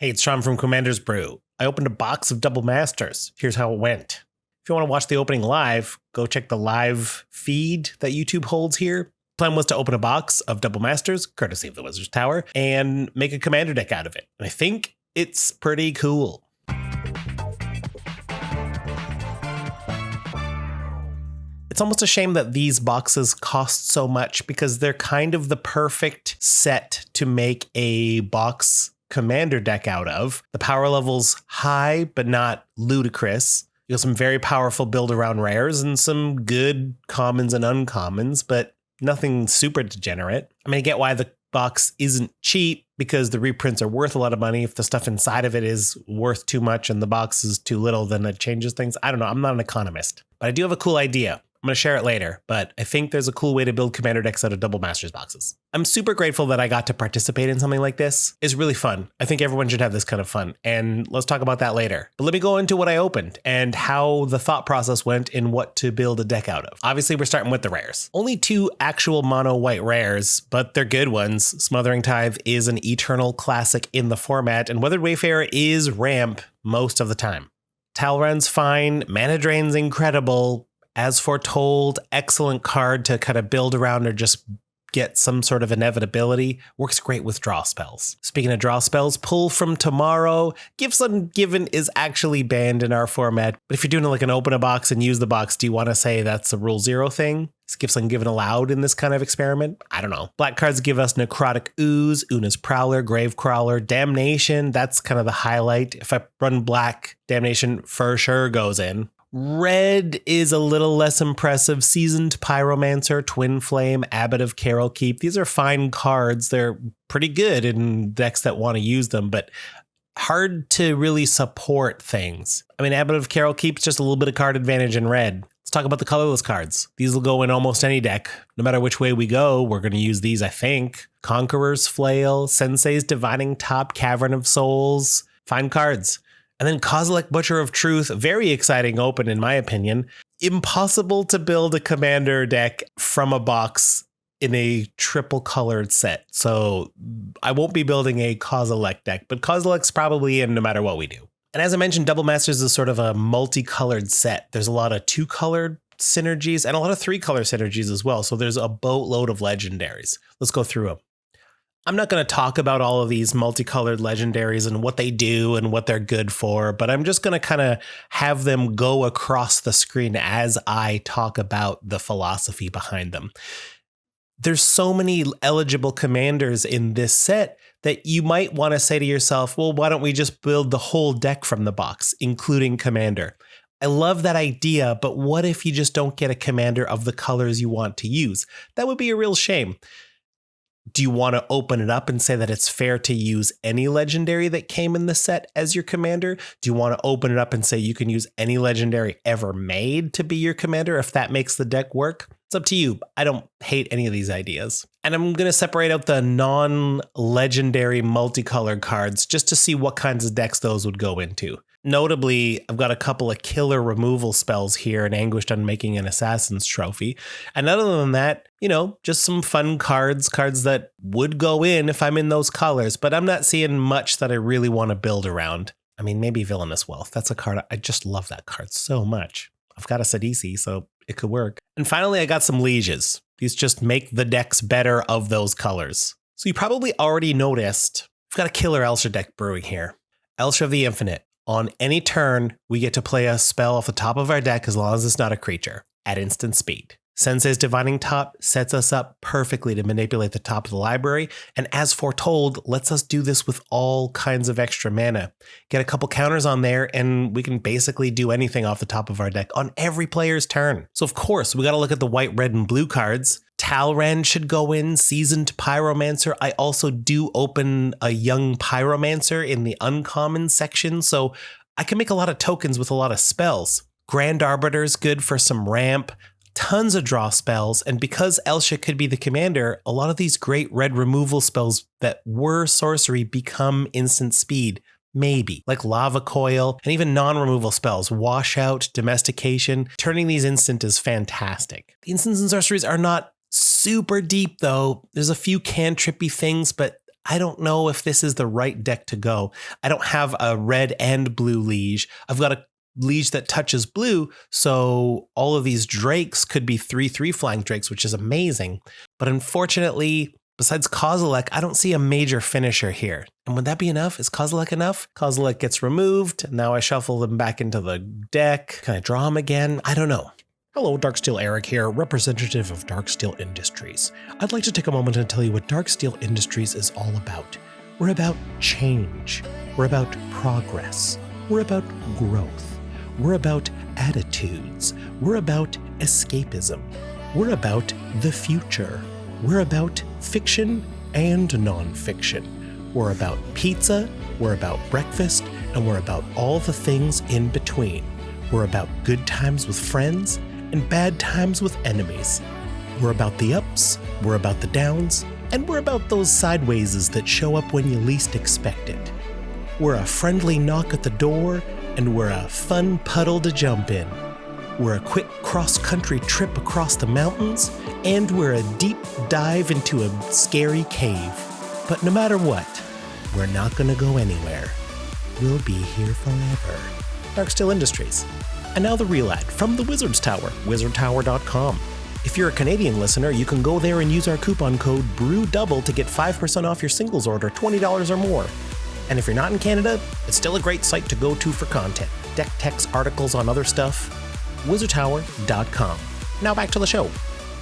Hey, it's Sean from Commander's Brew. I opened a box of Double Masters. Here's how it went. If you want to watch the opening live, go check the live feed that YouTube holds here. Plan was to open a box of Double Masters, courtesy of the Wizard's Tower, and make a Commander deck out of it. And I think it's pretty cool. It's almost a shame that these boxes cost so much because they're kind of the perfect set to make a box Commander deck out of. The power level's high, but not ludicrous. You have some very powerful build around rares and some good commons and uncommons, but nothing super degenerate. I mean, I get why the box isn't cheap because the reprints are worth a lot of money. If the stuff inside of it is worth too much and the box is too little, then it changes things. I don't know. I'm not an economist, but I do have a cool idea. I'm going to share it later, but I think there's a cool way to build Commander decks out of Double Masters boxes. I'm super grateful that I got to participate in something like this. It's really fun. I think everyone should have this kind of fun, and let's talk about that later. But let me go into what I opened and how the thought process went in what to build a deck out of. Obviously, we're starting with the rares. Only 2 actual mono white rares, but they're good ones. Smothering Tithe is an eternal classic in the format, and Weathered Wayfarer is ramp most of the time. Talrand's fine, Mana Drain's incredible. As Foretold, excellent card to kind of build around or just get some sort of inevitability. Works great with draw spells. Speaking of draw spells, Pull from Tomorrow. Gifts Ungiven is actually banned in our format, but if you're doing like an open a box and use the box, do you want to say that's a rule 0 thing? Is Gifts Ungiven allowed in this kind of experiment? I don't know. Black cards give us Necrotic Ooze, Una's Prowler, Gravecrawler, Damnation. That's kind of the highlight. If I run black, Damnation for sure goes in. Red is a little less impressive. Seasoned Pyromancer, Twin Flame, Abbot of Carol Keep. These are fine cards. They're pretty good in decks that want to use them, but hard to really support things. I mean, Abbot of Carol Keep's just a little bit of card advantage in red. Let's talk about the colorless cards. These will go in almost any deck. No matter which way we go, we're going to use these, I think. Conqueror's Flail, Sensei's Divining Top, Cavern of Souls. Fine cards. And then Kozilek, Butcher of Truth, very exciting open in my opinion. Impossible to build a Commander deck from a box in a triple colored set. So I won't be building a Kozilek deck, but Kozilek's probably in no matter what we do. And as I mentioned, Double Masters is sort of a multicolored set. There's a lot of 2-colored synergies and a lot of 3-color synergies as well. So there's a boatload of legendaries. Let's go through them. I'm not going to talk about all of these multicolored legendaries and what they do and what they're good for, but I'm just going to kind of have them go across the screen as I talk about the philosophy behind them. There's so many eligible commanders in this set that you might want to say to yourself, well, why don't we just build the whole deck from the box, including commander? I love that idea, but what if you just don't get a commander of the colors you want to use? That would be a real shame. Do you want to open it up and say that it's fair to use any legendary that came in the set as your commander? Do you want to open it up and say you can use any legendary ever made to be your commander if that makes the deck work? It's up to you. I don't hate any of these ideas. And I'm going to separate out the non-legendary multicolored cards just to see what kinds of decks those would go into. Notably, I've got a couple of killer removal spells here in Anguished Unmaking an Assassin's Trophy. And other than that, just some fun cards that would go in if I'm in those colors, but I'm not seeing much that I really want to build around. I mean, maybe Villainous Wealth. That's a card. I just love that card so much. I've got a Sidisi, so it could work. And finally, I got some Lieges. These just make the decks better of those colors. So you probably already noticed, I've got a killer Elsha deck brewing here. Elsha of the Infinite. On any turn, we get to play a spell off the top of our deck as long as it's not a creature at instant speed. Sensei's Divining Top sets us up perfectly to manipulate the top of the library, and as Foretold, lets us do this with all kinds of extra mana. Get a couple counters on there, and we can basically do anything off the top of our deck on every player's turn. So of course, we got to look at the white, red, and blue cards. Talrand should go in, Seasoned Pyromancer. I also do open a Young Pyromancer in the uncommon section, so I can make a lot of tokens with a lot of spells. Grand Arbiter's good for some ramp, tons of draw spells, and because Elsha could be the commander, a lot of these great red removal spells that were sorcery become instant speed. Maybe, like Lava Coil, and even non-removal spells, Washout, Domestication. Turning these instant is fantastic. The instants and sorceries are not super deep though. There's a few cantrippy things, but I don't know if this is the right deck to go. I don't have a red and blue liege. I've got a liege that touches blue, so all of these drakes could be 3/3 flying drakes, which is amazing. But unfortunately, besides Kozilek, I don't see a major finisher here. And would that be enough? Is Kozilek enough? Kozilek gets removed. Now I shuffle them back into the deck. Can I draw them again? I don't know. Hello, Darksteel Eric here, representative of Darksteel Industries. I'd like to take a moment and tell you what Darksteel Industries is all about. We're about change. We're about progress. We're about growth. We're about attitudes. We're about escapism. We're about the future. We're about fiction and nonfiction. We're about pizza, we're about breakfast, and we're about all the things in between. We're about good times with friends and bad times with enemies. We're about the ups, we're about the downs, and we're about those sidewayses that show up when you least expect it. We're a friendly knock at the door, and we're a fun puddle to jump in. We're a quick cross-country trip across the mountains, and we're a deep dive into a scary cave. But no matter what, we're not gonna go anywhere. We'll be here forever. Darksteel Industries. And now the real ad from the Wizard's Tower, wizardtower.com. If you're a Canadian listener, you can go there and use our coupon code BREWDOUBLE to get 5% off your singles order, $20 or more. And if you're not in Canada, it's still a great site to go to for content. Deck techs, articles on other stuff, wizardtower.com. Now back to the show.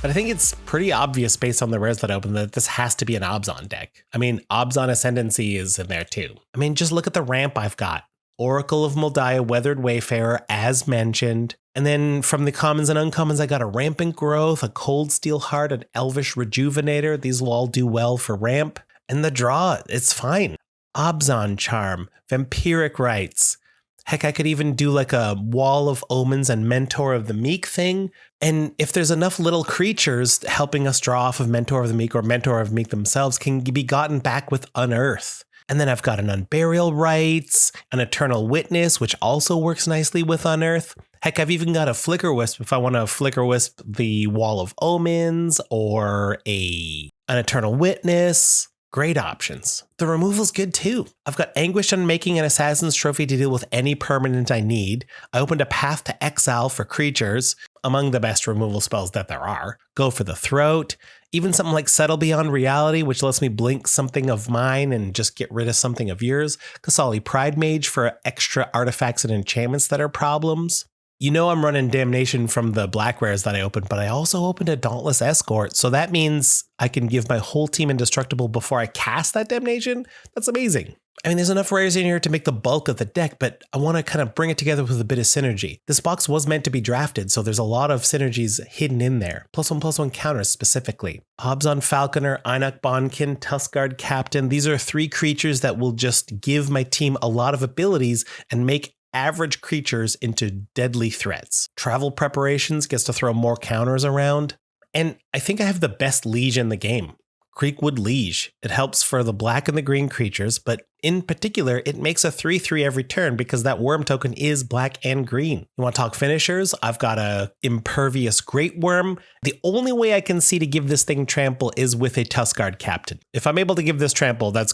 But I think it's pretty obvious based on the rares that open that this has to be an Abzan deck. I mean, Abzan Ascendancy is in there too. I mean, just look at the ramp I've got. Oracle of Moldiah, Weathered Wayfarer, as mentioned. And then from the commons and uncommons, I got a Rampant Growth, a Cold Steel Heart, an Elvish Rejuvenator. These will all do well for ramp. And the draw, it's fine. Abzan Charm, Vampiric Rites. Heck, I could even do like a Wall of Omens and Mentor of the Meek thing. And if there's enough little creatures helping us draw off of Mentor of the Meek or Mentor of Meek themselves can be gotten back with Unearth. And then I've got an Unburial Rites, an Eternal Witness, which also works nicely with Unearth. Heck, I've even got a Flicker Wisp if I want to Flicker Wisp the Wall of Omens or an Eternal Witness. Great options. The removal's good too. I've got Anguish Unmaking and Assassin's Trophy to deal with any permanent I need. I opened a Path to Exile for creatures, among the best removal spells that there are. Go for the Throat. Even something like Settle Beyond Reality, which lets me blink something of mine and just get rid of something of yours. Kasali Pride Mage for extra artifacts and enchantments that are problems. You know I'm running Damnation from the black rares that I opened, but I also opened a Dauntless Escort, so that means I can give my whole team indestructible before I cast that Damnation? That's amazing. I mean, there's enough rares in here to make the bulk of the deck, but I want to kind of bring it together with a bit of synergy. This box was meant to be drafted, so there's a lot of synergies hidden in there. +1/+1 counters specifically. Abzan Falconer, Einok Bondkin, Tuskguard Captain. These are 3 creatures that will just give my team a lot of abilities and make average creatures into deadly threats. Travel Preparations gets to throw more counters around. And I think I have the best liege in the game. Creekwood Liege. It helps for the black and the green creatures, but in particular, it makes a 3/3 every turn because that worm token is black and green. You want to talk finishers? I've got a Impervious Great Worm. The only way I can see to give this thing trample is with a Tuskguard Captain. If I'm able to give this trample, that's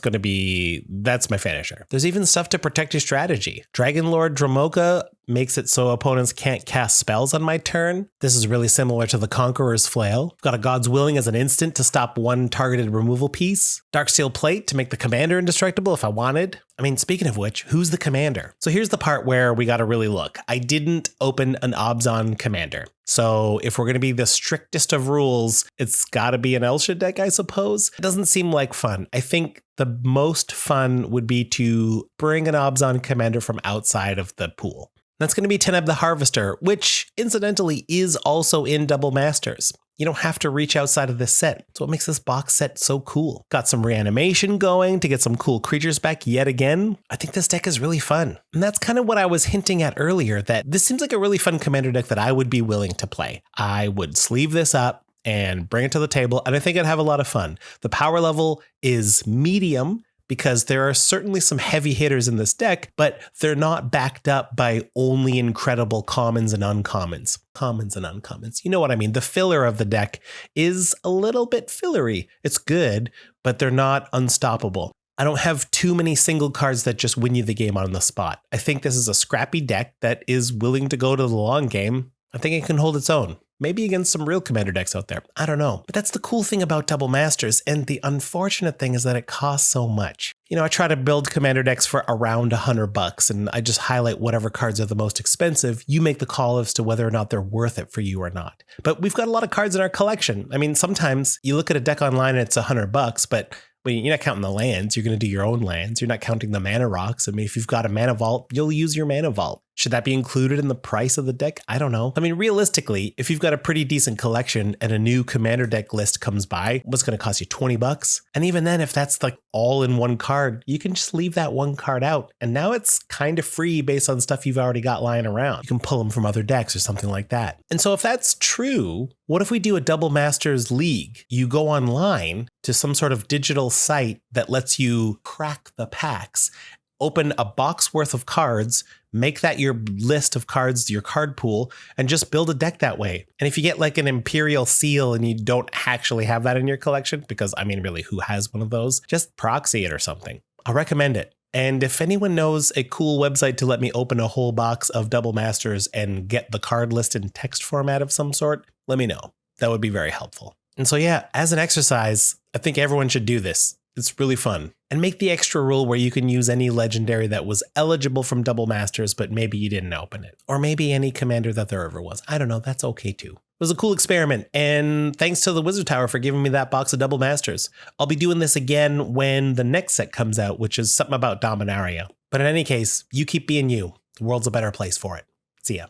my finisher. There's even stuff to protect your strategy. Dragonlord Dromoka makes it so opponents can't cast spells on my turn. This is really similar to the Conqueror's Flail. I've got a God's Willing as an instant to stop one targeted removal piece. Darksteel Plate to make the commander indestructible if I wanted. I mean, speaking of which, who's the commander? So here's the part where we got to really look. I didn't open an Abzan commander. So if we're going to be the strictest of rules, it's got to be an Elsha deck, I suppose. It doesn't seem like fun. I think the most fun would be to bring an Abzan commander from outside of the pool. That's going to be Teneb the Harvester, which incidentally is also in Double Masters. You don't have to reach outside of this set. It's what makes this box set so cool. Got some reanimation going to get some cool creatures back yet again. I think this deck is really fun. And that's kind of what I was hinting at earlier, that this seems like a really fun commander deck that I would be willing to play. I would sleeve this up and bring it to the table, and I think I'd have a lot of fun. The power level is medium, because there are certainly some heavy hitters in this deck, but they're not backed up by only incredible commons and uncommons. Commons and uncommons. You know what I mean? The filler of the deck is a little bit fillery. It's good, but they're not unstoppable. I don't have too many single cards that just win you the game on the spot. I think this is a scrappy deck that is willing to go to the long game. I think it can hold its own. Maybe against some real commander decks out there. I don't know. But that's the cool thing about Double Masters. And the unfortunate thing is that it costs so much. You know, I try to build commander decks for around $100 and I just highlight whatever cards are the most expensive. You make the call as to whether or not they're worth it for you or not. But we've got a lot of cards in our collection. I mean, sometimes you look at a deck online and it's $100, but you're not counting the lands. You're going to do your own lands. You're not counting the mana rocks. I mean, if you've got a mana vault, you'll use your mana vault. Should that be included in the price of the deck? I don't know. I mean, realistically, if you've got a pretty decent collection and a new commander deck list comes by, what's going to cost you $20? And even then, if that's like all in one card, you can just leave that one card out. And now it's kind of free based on stuff you've already got lying around. You can pull them from other decks or something like that. And so if that's true, what if we do a Double Masters League? You go online to some sort of digital site that lets you crack the packs, open a box worth of cards, make that your list of cards, your card pool, and just build a deck that way. And if you get like an Imperial Seal and you don't actually have that in your collection, because I mean, really, who has one of those? Just proxy it or something. I recommend it. And if anyone knows a cool website to let me open a whole box of Double Masters and get the card list in text format of some sort, let me know. That would be very helpful. And so yeah, as an exercise, I think everyone should do this. It's really fun. And make the extra rule where you can use any legendary that was eligible from Double Masters, but maybe you didn't open it. Or maybe any commander that there ever was. I don't know. That's okay too. It was a cool experiment. And thanks to the Wizard Tower for giving me that box of Double Masters. I'll be doing this again when the next set comes out, which is something about Dominaria. But in any case, you keep being you. The world's a better place for it. See ya.